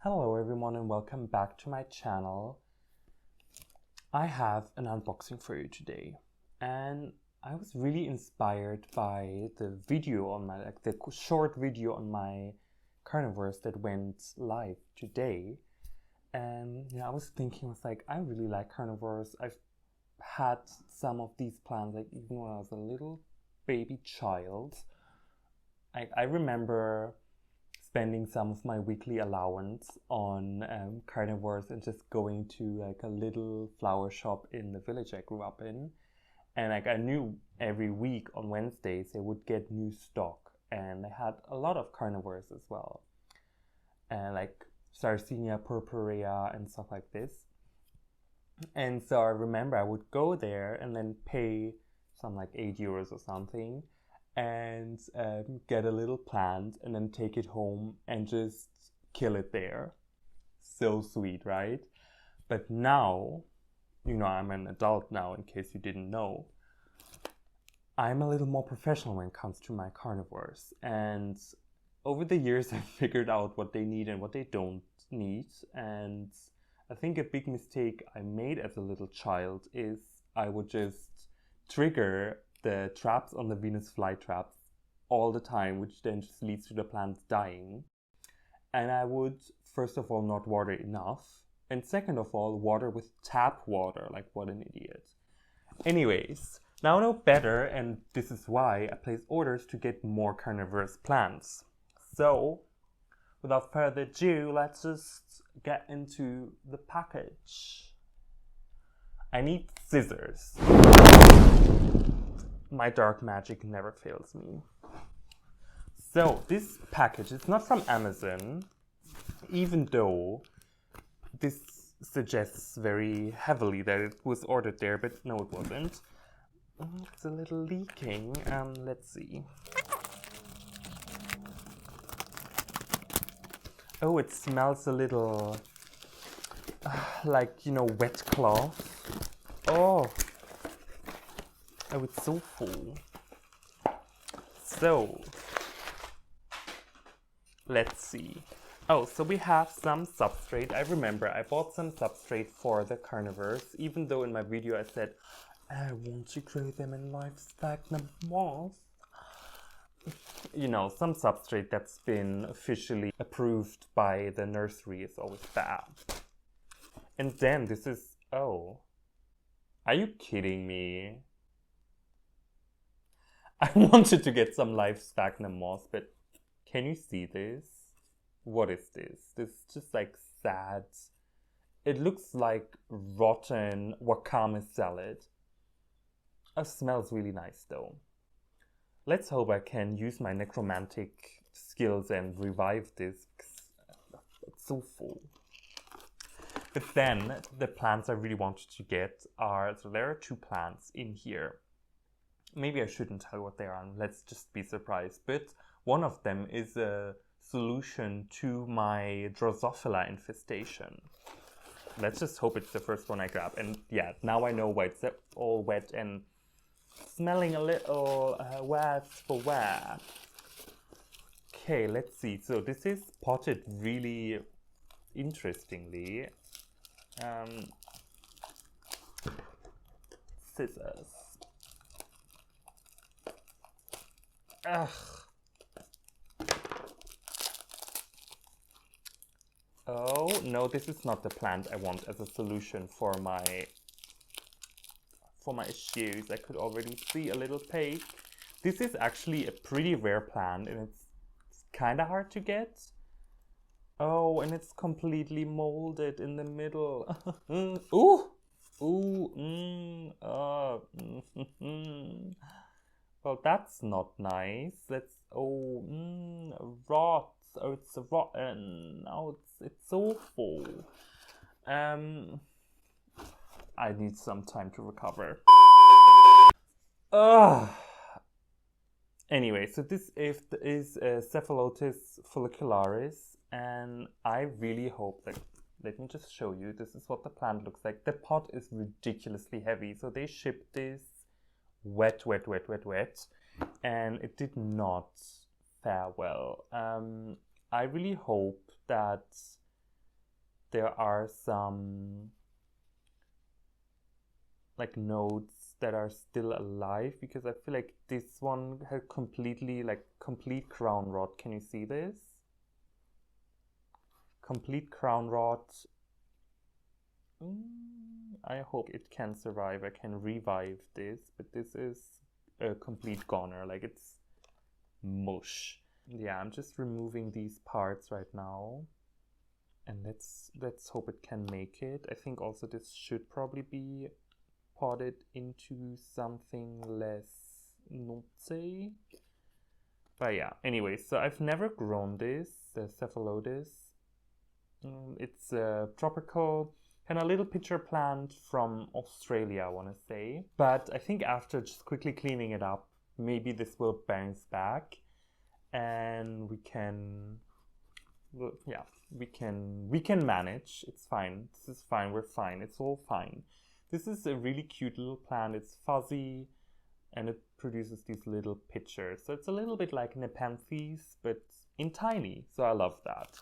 Hello everyone and welcome back to my channel. I have an unboxing for you today and I was really inspired by the video on my, the short video on my carnivores that went live today. And I was thinking, I really like carnivores. I've had some of these plants even when I was a little baby child. I remember spending some of my weekly allowance on carnivores and just going to a little flower shop in the village I grew up in. And I knew every week on Wednesdays they would get new stock, and they had a lot of carnivores as well, and Sardinia purpurea and stuff like this. And so I remember I would go there and then pay some €8 or something and get a little plant and then take it home and just kill it there. So sweet, right? But now, I'm an adult now, in case you didn't know. I'm a little more professional when it comes to my carnivores, and over the years I've figured out what they need and what they don't need. And I think a big mistake I made as a little child is I would just trigger the traps on the Venus flytraps all the time, which then just leads to the plants dying. And I would, first of all, not water enough, and second of all, water with tap water, like what an idiot. Anyways, now I know better, and this is why I place orders to get more carnivorous plants. So, without further ado, let's just get into the package. I need scissors. My dark magic never fails me. So this package is not from Amazon, even though this suggests very heavily that it was ordered there, but no, it wasn't. It's a little leaking. Let's see. Oh, it smells a little wet cloth. Oh, it's so full. So, let's see. Oh, so we have some substrate. I remember I bought some substrate for the carnivores, even though in my video I said, I want to grow them in live Sphagnum moss. Some substrate that's been officially approved by the nursery is always bad. And then this is, oh, are you kidding me? I wanted to get some live Sphagnum moss, but can you see this? What is this? This is just sad. It looks like rotten wakame salad. It smells really nice though. Let's hope I can use my necromantic skills and revive this. It's so full. But then the plants I really wanted to get are, so there are two plants in here. Maybe I shouldn't tell what they are, let's just be surprised. But one of them is a solution to my Drosera infestation. Let's just hope it's the first one I grab. And yeah, now I know why it's all wet and smelling a little wet for wet. Okay, let's see. So this is potted really interestingly. Scissors. Ugh. Oh, no, this is not the plant I want as a solution for my issues. I could already see a little page. This is actually a pretty rare plant, and it's kind of hard to get. Oh, and it's completely molded in the middle. Ooh! Ooh! Well, that's not nice. Let's, rot. Oh, it's rotten. Oh, it's awful. I need some time to recover. Anyway, so this is Cephalotus follicularis, and I really hope that, let me just show you, this is what the plant looks like. The pot is ridiculously heavy, so they shipped this wet, and it did not fare well. I really hope that there are some like nodes that are still alive, because I feel like this one had completely, like, complete crown rot. Can you see this? Complete crown rot. I hope it can survive. I can revive this, but this is a complete goner. Like, it's mush. Yeah, I'm just removing these parts right now, and let's hope it can make it. I think also this should probably be potted into something less nutty. But yeah, anyway, so I've never grown this, the Cephalotus. It's a tropical kind of little pitcher plant from Australia, I want to say. But I think after just quickly cleaning it up, maybe this will bounce back, and we can, well, yeah, we can manage. It's fine. This is fine. We're fine. It's all fine. This is a really cute little plant. It's fuzzy, and it produces these little pitchers. So it's a little bit like Nepenthes, but in tiny. So I love that.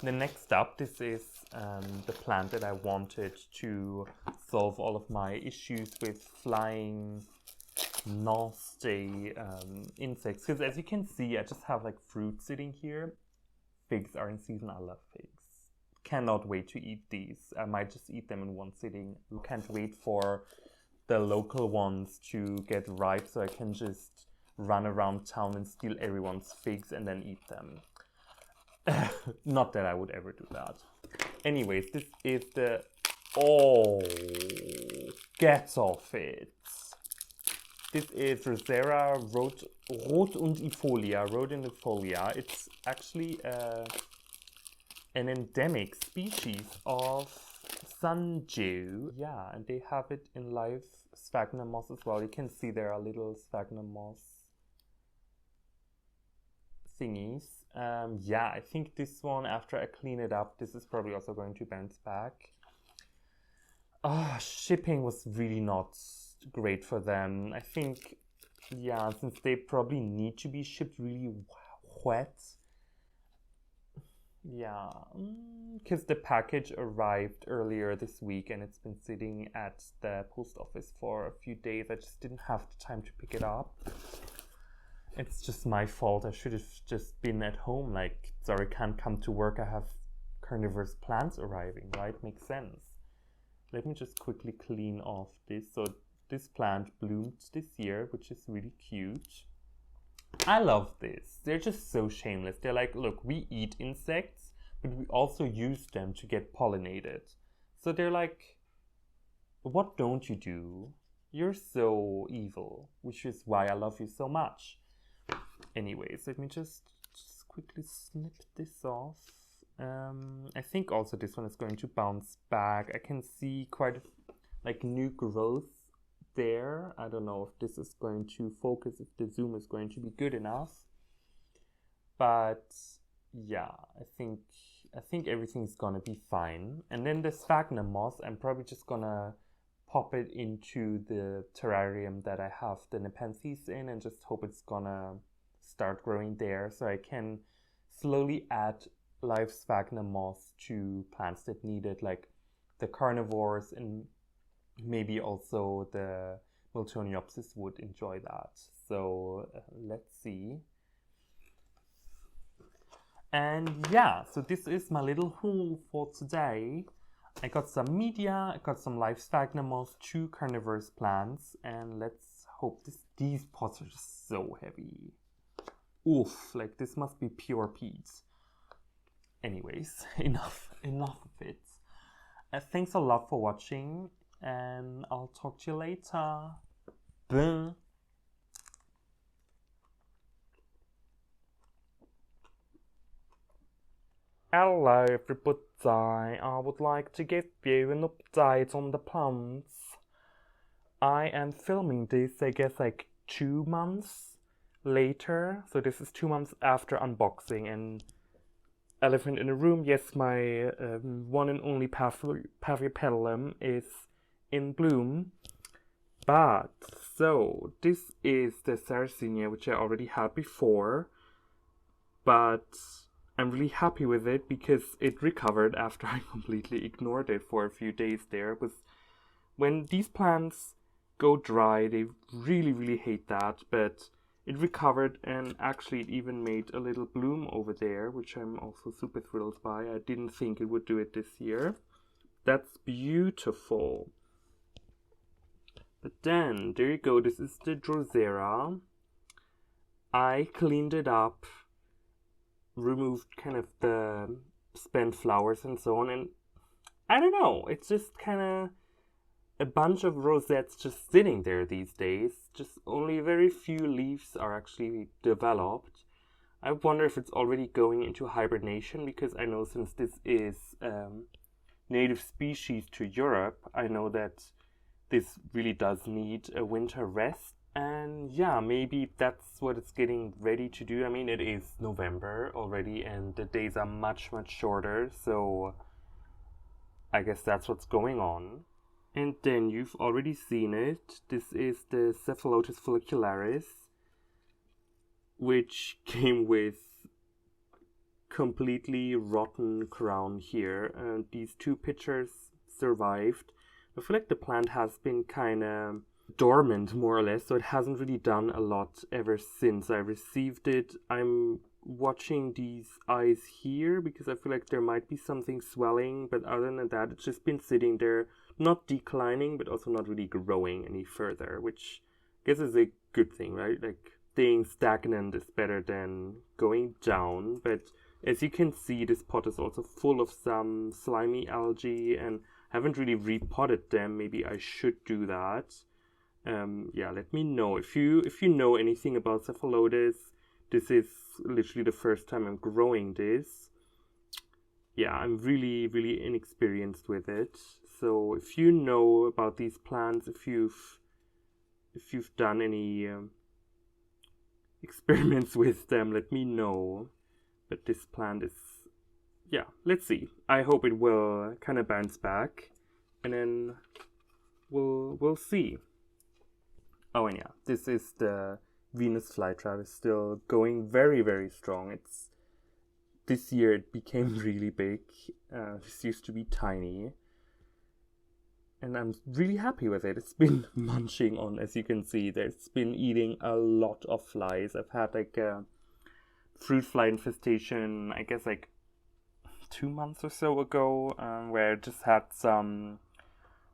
The next up, this is the plant that I wanted to solve all of my issues with flying nasty insects. Because as you can see, I just have like fruit sitting here. Figs are in season. I love figs. Cannot wait to eat these. I might just eat them in one sitting. Can't wait for the local ones to get ripe so I can just run around town and steal everyone's figs and then eat them. Not that I would ever do that. Anyways, this is the... Oh, get off it. This is Drosera rotundifolia. It's actually an endemic species of sundew. Yeah, and they have it in live sphagnum moss as well. You can see there are little sphagnum moss thingies. Yeah, I think this one, after I clean it up, this is probably also going to bounce back. Shipping was really not great for them. I think, yeah, since they probably need to be shipped really wet. Yeah, because the package arrived earlier this week and it's been sitting at the post office for a few days. I just didn't have the time to pick it up. It's just my fault. I should have just been at home. Like, sorry, can't come to work. I have carnivorous plants arriving, right? Makes sense. Let me just quickly clean off this. So this plant bloomed this year, which is really cute. I love this. They're just so shameless. They're like, look, we eat insects, but we also use them to get pollinated. So they're like, what don't you do? You're so evil, which is why I love you so much. Anyways, let me just quickly snip this off. I think also this one is going to bounce back. I can see quite like new growth there. I don't know if this is going to focus, if the zoom is going to be good enough. But yeah, I think everything's gonna be fine. And then the sphagnum moss, I'm probably just gonna pop it into the terrarium that I have the Nepenthes in and just hope it's gonna start growing there, so I can slowly add live sphagnum moss to plants that need it, like the carnivores, and maybe also the Miltoniopsis would enjoy that. So let's see. And yeah, so this is my little haul for today. I got some media, I got some live sphagnum moss, 2 carnivorous plants, and let's hope these pots are just so heavy. Oof, like this must be pure peat. Anyways, enough of it. Thanks a lot for watching, and I'll talk to you later. Bye. Hello everybody, I would like to give you an update on the plants. I am filming this, I guess, like 2 months later, so this is 2 months after unboxing, and elephant in the room, yes, my one and only Pavipetalum is in bloom. But, so, this is the Sarracenia, which I already had before, but I'm really happy with it because it recovered after I completely ignored it for a few days there. When these plants go dry, they really hate that, but it recovered, and actually it even made a little bloom over there, which I'm also super thrilled by. I didn't think it would do it this year. That's beautiful. But then, there you go, this is the Drosera. I cleaned it up, removed kind of the spent flowers and so on, and I don't know, it's just kind of a bunch of rosettes just sitting there these days. Just only very few leaves are actually developed. I wonder if it's already going into hibernation, because I know since this is native species to Europe, I know that this really does need a winter rest. And yeah, maybe that's what it's getting ready to do. I mean, it is November already and the days are much shorter, so I guess that's what's going on. And then you've already seen it. This is the Cephalotus follicularis, which came with completely rotten crown here. And these two pictures survived. I feel like the plant has been kind of dormant, more or less, so it hasn't really done a lot ever since I received it. I'm watching these eyes here because I feel like there might be something swelling, but other than that, it's just been sitting there, not declining, but also not really growing any further, which I guess is a good thing, right? Like, staying stagnant is better than going down. But as you can see, this pot is also full of some slimy algae, and haven't really repotted them. Maybe I should do that. Yeah, let me know if you know anything about Cephalotus. This is literally the first time I'm growing this. Yeah, I'm really inexperienced with it. So if you know about these plants, if you've done any experiments with them, let me know. But this plant is, yeah, let's see. I hope it will kind of bounce back, and then we'll see. Oh, and yeah, this is the Venus flytrap, is still going very strong. This year it became really big. This used to be tiny, and I'm really happy with it. It's been munching on, as you can see, it's been eating a lot of flies. I've had like a fruit fly infestation, I guess like 2 months or so ago, where it just had some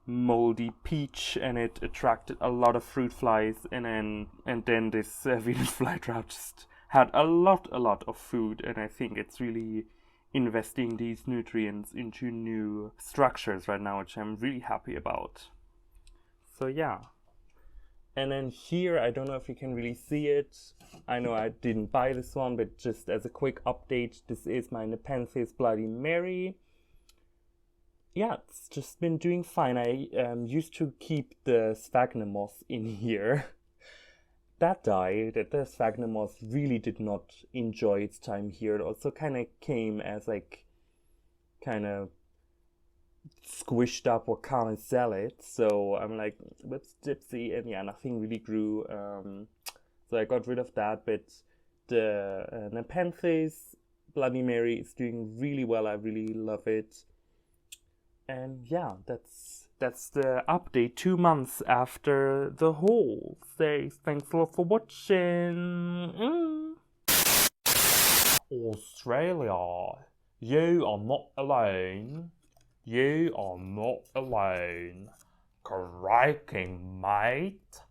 moldy peach and it attracted a lot of fruit flies, and then this Venus flytrap just had a lot of food, and I think it's really investing these nutrients into new structures right now, which I'm really happy about. So yeah. And then here, I don't know if you can really see it. I know I didn't buy this one, but just as a quick update, this is my Nepenthes Bloody Mary. Yeah, it's just been doing fine. I used to keep the Sphagnum moth in here. That died. The Sphagnum moth really did not enjoy its time here. It also kind of came as like kind of squished up or can't sell it. So I'm like, what's Gypsy? And yeah, nothing really grew. So I got rid of that. But the Nepenthes Bloody Mary is doing really well. I really love it. And yeah, that's the update 2 months after the haul. Say thanks a lot for watching. Australia, you are not alone. You are not alone. Cracking, mate.